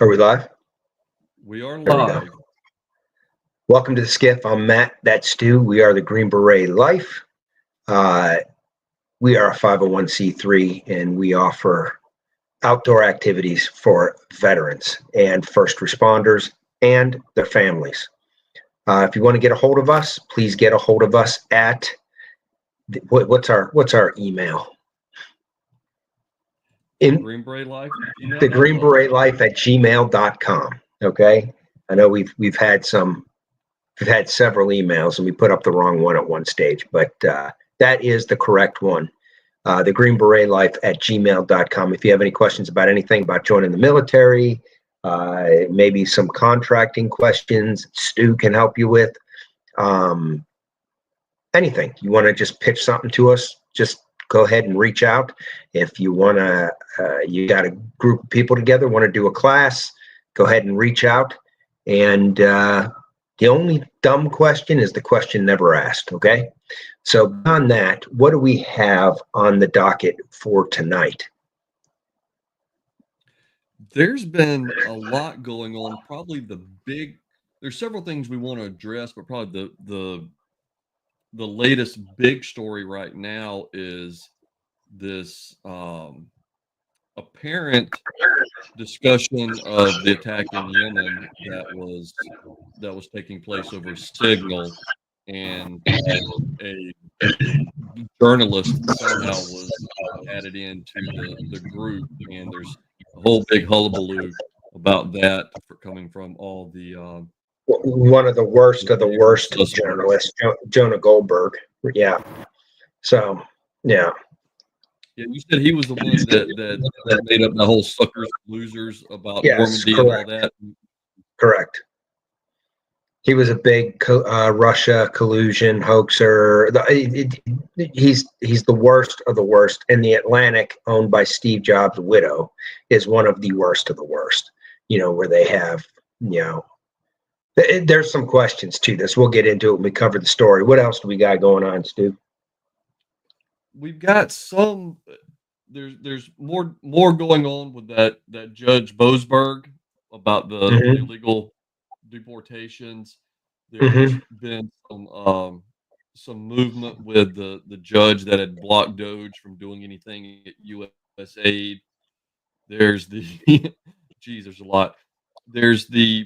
Are we live? We are There we go. live. Welcome to the SCIF. I'm Matt. That's Stu. We are the Green Beret Life. We are a 501c3 and we offer outdoor activities for veterans and first responders and their families. If you want to get a hold of us, please get a hold of us at what's our email? In TheGreenBeretLife the Green Beret Life at gmail.com. Okay. I know we've had several emails and we put up the wrong one at one stage, but that is the correct one. The Green Beret Life at gmail.com. If you have any questions about anything about joining the military, maybe some contracting questions Stu can help you with, anything you want to just pitch something to us, just go ahead and reach out. If you want to, you got a group of people together, want to do a class, go ahead and reach out. And the only dumb question is the question never asked. Okay. So on that, what do we have on the docket for tonight? There's been a lot going on. Probably there's several things we want to address, but probably the latest big story right now is this apparent discussion of the attack in Yemen that was taking place over Signal, and a journalist somehow was added into the group, and there's a whole big hullabaloo about that coming from all the one of the worst journalists, Jonah Goldberg. Yeah. So, yeah. Yeah, you said he was the one that made up the whole suckers losers about Yes, Normandy correct. and all that. Correct. He was a big Russia collusion hoaxer. He's the worst of the worst. And the Atlantic, owned by Steve Jobs' widow, is one of the worst of the worst. You know, where they have, you know, there's some questions to this. We'll get into it when we cover the story. What else do we got going on, Stu? We've got some. There's more going on with that Judge Boasberg about the illegal deportations. There's been some movement with the judge that had blocked Doge from doing anything at USAID. There's the geez, there's a lot. There's the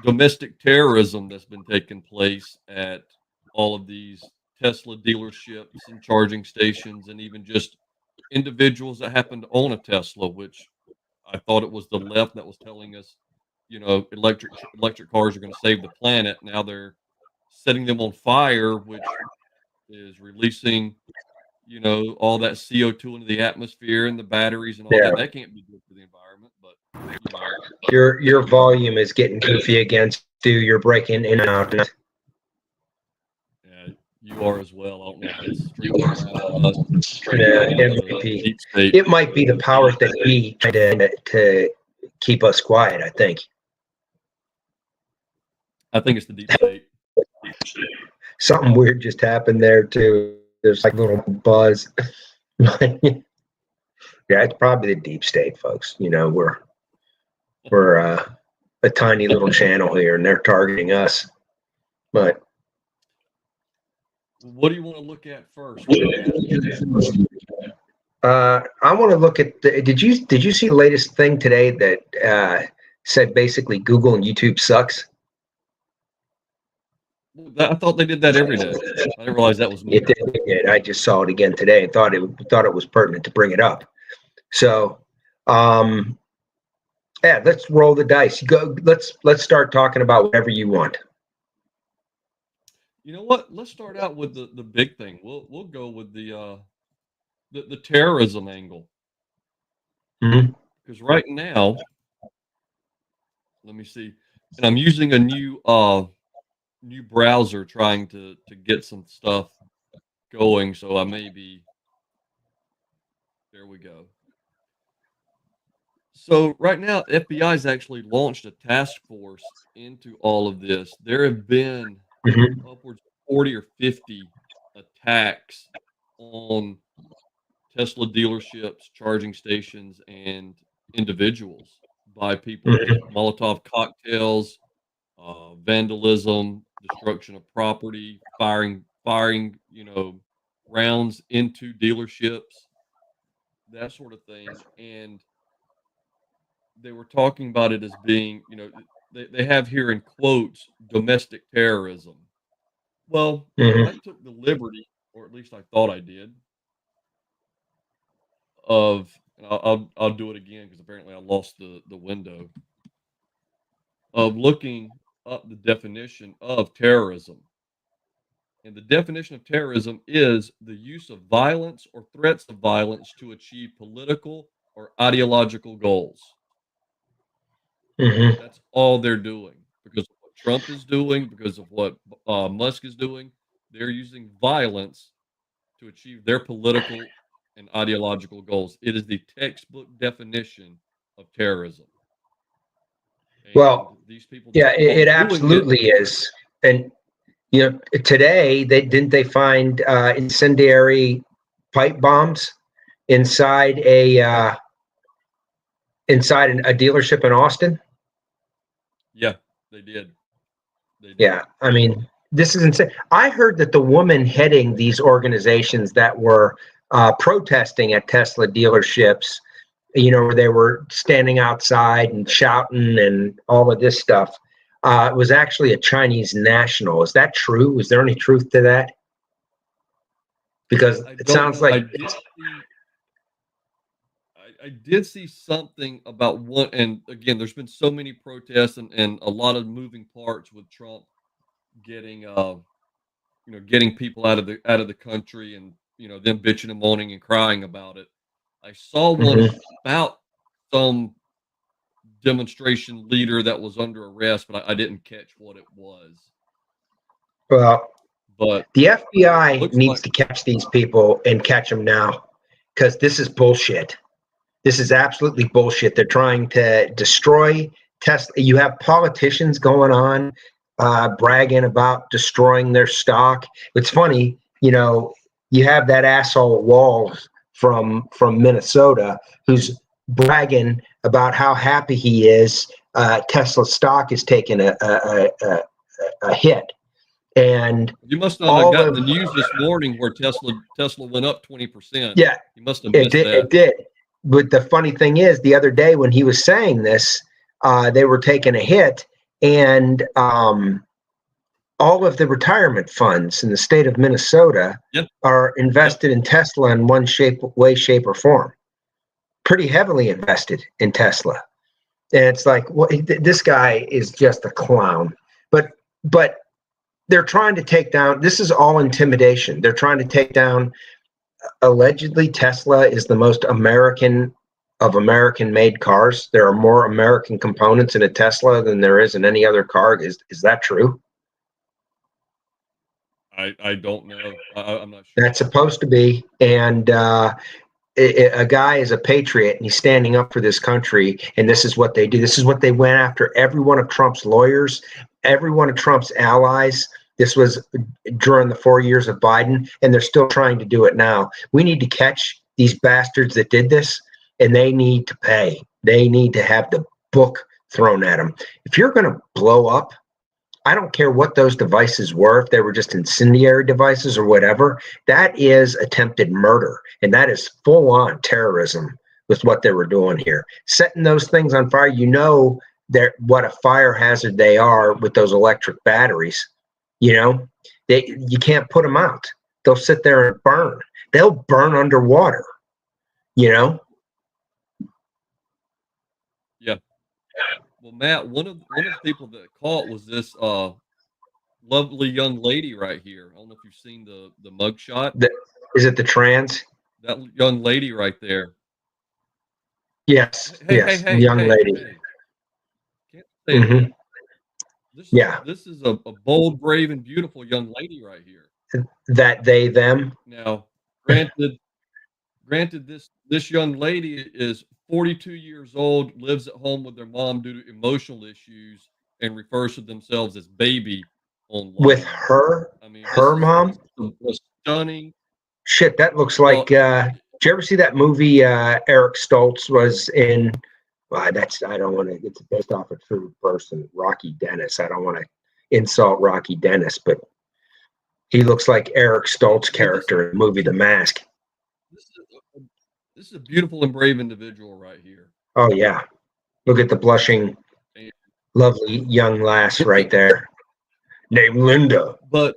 domestic terrorism that's been taking place at all of these Tesla dealerships and charging stations, and even just individuals that happen to own a Tesla, which I thought it was the left that was telling us, you know, electric cars are going to save the planet. Now they're setting them on fire, which is releasing, you know, all that CO2 into the atmosphere and the batteries and all that. That can't be good for the environment. But you know, your volume is getting goofy again, Stu. You're breaking in and out. Yeah, you are as well. I don't know if it's streaming around us. MVP. It might be the powers that be trying to keep us quiet, I think. I think it's the deep state. Something weird just happened there too. There's like a little buzz. Yeah, it's probably the deep state, folks. You know, we're a tiny little channel here, and they're targeting us. But what do you want to look at first? I want to look at. Did you see the latest thing today that said basically Google and YouTube sucks? I thought they did that every day. I didn't realize that was new. It did. I just saw it again today and thought it was pertinent to bring it up. So, yeah, let's roll the dice. Let's start talking about whatever you want. You know what? Let's start out with the big thing. We'll go with the terrorism angle. Because right now, let me see, and I'm using a new browser trying to get some stuff going, so I may be. There we go. So right now, FBI has actually launched a task force into all of this. There have been upwards of 40 or 50 attacks on Tesla dealerships, charging stations, and individuals by people with Hmm. Molotov cocktails, vandalism, destruction of property, firing, rounds into dealerships, that sort of thing. And they were talking about it as being, they have here in quotes, domestic terrorism. Well, I Hmm. took the liberty, or at least I thought I did, of, and I'll do it again because apparently I lost the window, of looking up the definition of terrorism. And the definition of terrorism is the use of violence or threats of violence to achieve political or ideological goals. Hmm. That's all they're doing because of what Trump is doing, because of what Musk is doing. They're using violence to achieve their political and ideological goals. It is the textbook definition of terrorism. And Well, these people yeah, just it aren't doing it. absolutely is. And today they find incendiary pipe bombs inside a dealership in Austin. Yeah, they did. They Yeah, did. I mean, this is insane. I heard that the woman heading these organizations that were protesting at Tesla dealerships, where they were standing outside and shouting and all of this stuff, was actually a Chinese national. Is that true? Is there any truth to that? Because I it don't sounds know. like I did see something about one, and again, there's been so many protests and a lot of moving parts with Trump getting getting people out of the country, and them bitching and moaning and crying about it. I saw one Mhm. about some demonstration leader that was under arrest, but I didn't catch what it was. Well, But the FBI looks needs like to catch these people and catch them now, because this is bullshit. This is absolutely bullshit. They're trying to destroy Tesla. You have politicians going on bragging about destroying their stock. It's funny, you have that asshole Walls from Minnesota who's bragging about how happy he is. Tesla stock is taking a hit, and you must not have all gotten of the news this morning where Tesla went up 20%. yeah, You must have it missed did. It that. did. But the funny thing is, the other day when he was saying this, they were taking a hit, and all of the retirement funds in the state of Minnesota Yep. are Yep. invested in Tesla in one way, shape, or form. Pretty heavily invested in Tesla, and it's like, well, this guy is just a clown. But they're trying to take down. This is all intimidation. They're trying to take down. Allegedly, Tesla is the most American of American made cars. There are more American components in a Tesla than there is in any other car. Is that true? I don't know. I'm not sure. That's supposed to be. And a guy is a patriot and he's standing up for this country. And this is what they do. This is what they went after every one of Trump's lawyers, every one of Trump's allies. This was during the 4 years of Biden, and they're still trying to do it now. We need to catch these bastards that did this, and they need to pay. They need to have the book thrown at them. If you're going to blow up, I don't care what those devices were, if they were just incendiary devices or whatever, that is attempted murder. And that is full on terrorism with what they were doing here. Setting those things on fire, what a fire hazard they are with those electric batteries. You can't put them out. They'll sit there and burn. They'll burn underwater, you know? Yeah. Well, Matt, one of the people that caught was this lovely young lady right here. I don't know if you've seen the mugshot. Is it the trans? That young lady right there. Yes, Hey, hey, yes, hey, young hey, lady. hey. Can't say Hmm. that. This is Yeah, this is a bold, brave, and beautiful young lady right here. that they, them. Now, granted, granted, this young lady is 42 years old, lives at home with their mom due to emotional issues, and refers to themselves as baby With online. I mean, this her is mom. a stunning. Shit, that looks Well, like. Did you ever see that movie Eric Stoltz was in I don't want to. It's based off a true person, Rocky Dennis. I don't want to insult Rocky Dennis, but he looks like Eric Stoltz's character in the movie The Mask. This is a beautiful and brave individual right here. Oh yeah, look at the blushing, lovely young lass right there, named Linda. But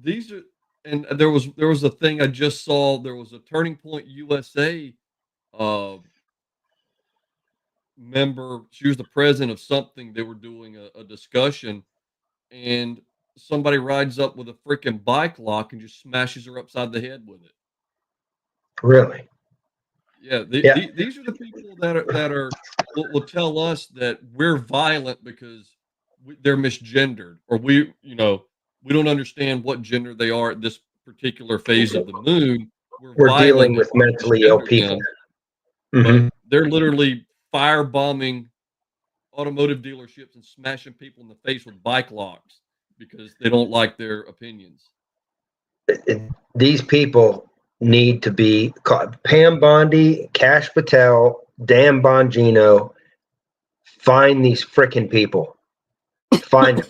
these are, and there was a thing I just saw. There was a Turning Point USA member. She was the president of something. They were doing a discussion, and somebody rides up with a freaking bike lock and just smashes her upside the head with it. Really? Yeah, Yeah. these are the people that will tell us that we're violent because they're misgendered, or we don't understand what gender they are at this particular phase of the moon. We're violent dealing with mentally ill people. But they're literally firebombing automotive dealerships and smashing people in the face with bike locks because they don't like their opinions. These people need to be caught. Pam Bondi, Cash Patel, Dan Bongino. Find these freaking people. Find them.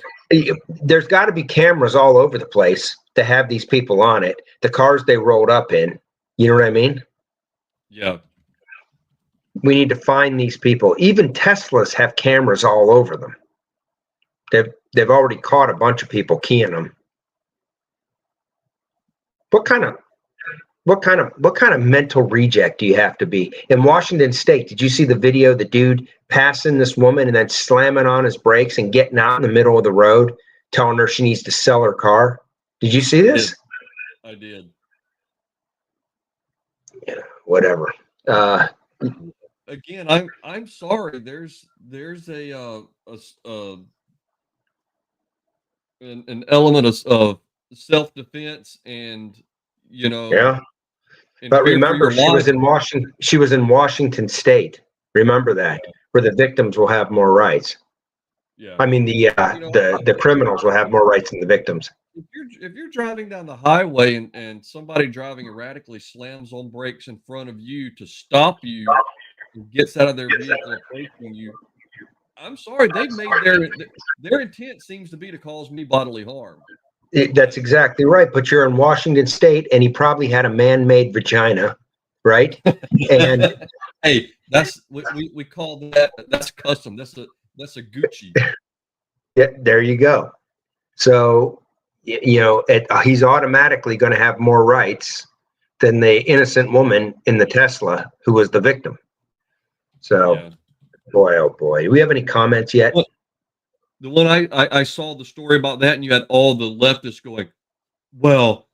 There's got to be cameras all over the place to have these people on it. The cars they rolled up in. You know what I mean? Yeah. We need to find these people. Even Teslas have cameras all over them. They've already caught a bunch of people keying them. What kind of mental reject do you have to be? In Washington State, did you see the video? The dude passing this woman and then slamming on his brakes and getting out in the middle of the road, telling her she needs to sell her car. Did you see this? I did. Yeah, whatever. Again, I'm sorry. There's an element of self defense, and yeah. But fear for remember, your she life. was in Washington. She was in Washington State. Remember that, where the victims will have more rights. Yeah. I mean, the criminals will have more rights than the victims. If you're driving down the highway and somebody driving erratically slams on brakes in front of you to stop you and gets out of their vehicle approaching you, I'm sorry, they've made their intent seems to be to cause me bodily harm. That's exactly right. But you're in Washington State, and he probably had a man-made vagina, right? And hey, we call that's custom. That's a Gucci. Yeah, there you go. So he's automatically going to have more rights than the innocent woman in the Tesla who was the victim. So, yeah. Boy, oh boy, do we have any comments yet? Well, the one I saw the story about that, and you had all the leftists going, well,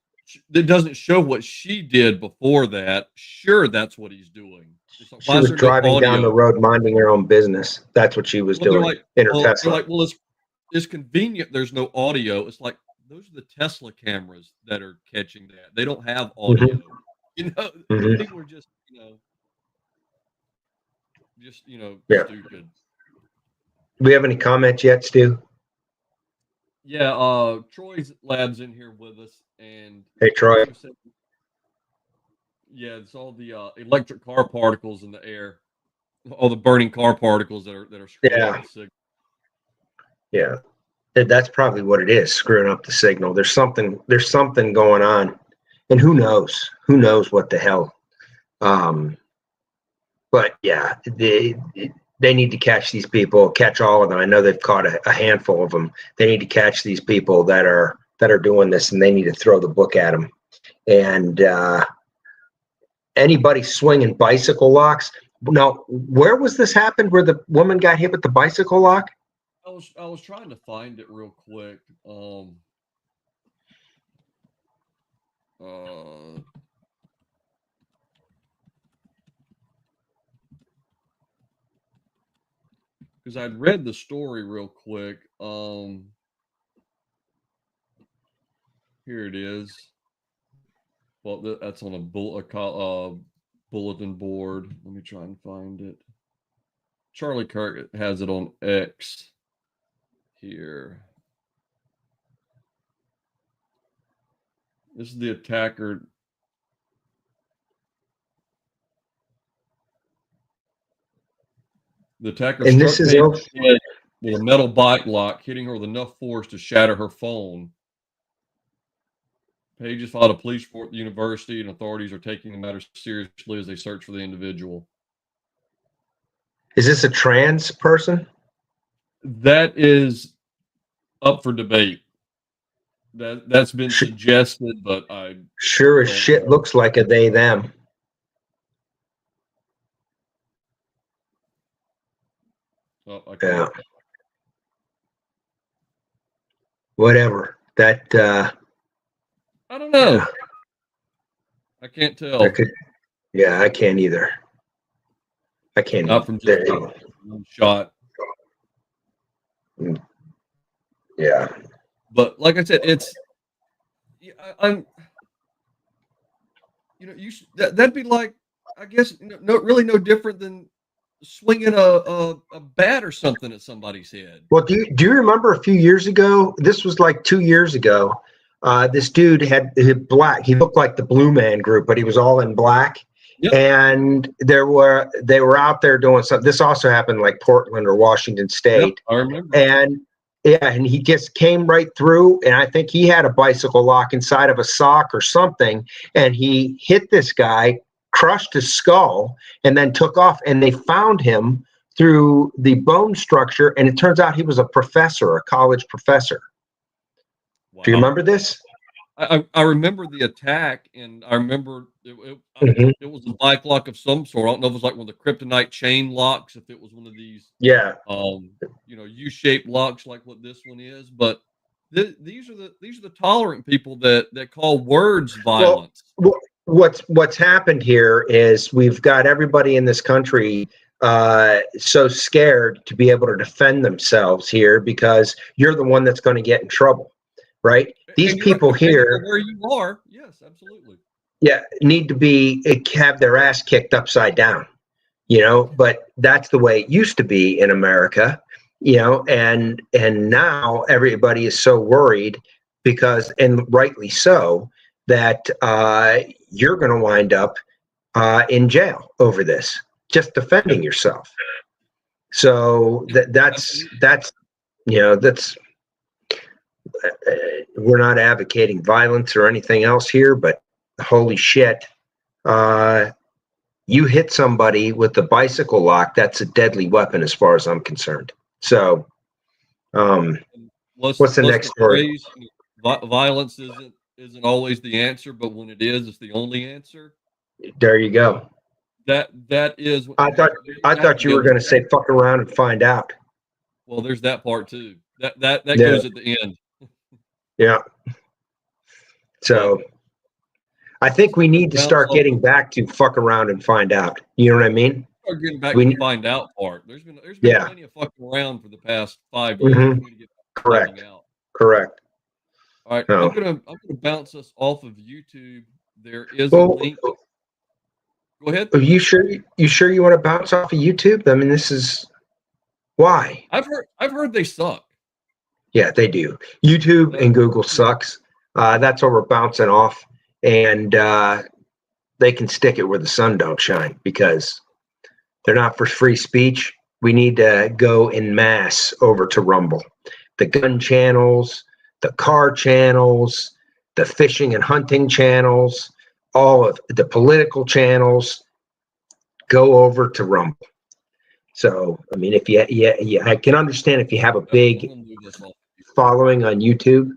it doesn't show what she did before that. Sure, that's what he's doing. Like, she was driving down the road, minding her own business. That's what she was doing in her Tesla. They're like, well, it's convenient. There's no audio. It's like, those are the Tesla cameras that are catching that. They don't have audio. Mm-hmm. People are just, stupid. Do we have any comments yet, Stu? Yeah, Troy's lab's in here with us, and hey, Troy. Yeah, it's all the electric car particles in the air, all the burning car particles that are screwing up the signal. Yeah, that's probably what it is, screwing up the signal. There's something going on, and who knows? Who knows what the hell? But yeah, they need to catch these people, catch all of them. I know they've caught a handful of them. They need to catch these people that are doing this, and they need to throw the book at them. And anybody swinging bicycle locks. Now, where was this happened? Where the woman got hit with the bicycle lock? I was trying to find it real quick. Because I'd read the story real quick. Here it is. Well, that's on a bulletin board. Let me try and find it. Charlie Kirk has it on X here. This is the attacker. The attacker And struck this is Paige in the head with a metal bike lock, hitting her with enough force to shatter her phone. Paige has filed a police report at the university, and authorities are taking the matter seriously as they search for the individual. Is this a trans person? That is up for debate. That's been suggested, but I sure as shit looks like a they them. Oh, yeah. Whatever. That I don't know. Yeah. I can't tell. Yeah, I can't either. I can't. Not from just one shot. Yeah. But like I said, it's I'm. You know, that'd be like, I guess, no different than swinging a bat or something at somebody's head. Well, do you remember a few years ago? This was like 2 years ago. This dude had black. He looked like the Blue Man Group, but he was all in black. Yep. And they were out there doing something. This also happened like Portland or Washington State. Yep, I remember. And yeah, and he just came right through, and I think he had a bicycle lock inside of a sock or something, and he hit this guy, crushed his skull, and then took off. And they found him through the bone structure, and it turns out he was a professor, a college professor. Wow. Do you remember this? I remember the attack, and I remember it was a bike lock of some sort. I don't know if it was like one of the kryptonite chain locks, if it was one of these, U-shaped locks like what this one is. But these are the tolerant people that call words violence. Well, what's happened here is we've got everybody in this country so scared to be able to defend themselves here because you're the one that's going to get in trouble. Right? These people here, where you are, yes, absolutely. Yeah, need to have their ass kicked upside down, but that's the way it used to be in America, and now everybody is so worried because, and rightly so, that you're going to wind up in jail over this, just defending yourself. So that's we're not advocating violence or anything else here, but holy shit, you hit somebody with a bicycle lock, that's a deadly weapon as far as I'm concerned. So what's the next story? Violence isn't always the answer, but when it is, it's the only answer. There you go. That is. I thought you were going to say fuck around and find out. Well, there's that part too. That goes at the end. Yeah. So I think we need to start getting back to fuck around and find out. You know what I mean? Start getting back to the find out part. There's been plenty of fucking around for the past 5 years. Mm-hmm. Correct. Correct. All right. I'm gonna bounce us off of YouTube. There is a link. Go ahead. Are you sure you want to bounce off of YouTube? I mean, this is why. I've heard they suck. Yeah, they do. YouTube and Google sucks. That's what we're bouncing off. And they can stick it where the sun don't shine because they're not for free speech. We need to go in mass over to Rumble. The gun channels, the car channels, the fishing and hunting channels, all of the political channels, go over to Rumble. So, I mean, if I can understand if you have a big following on YouTube,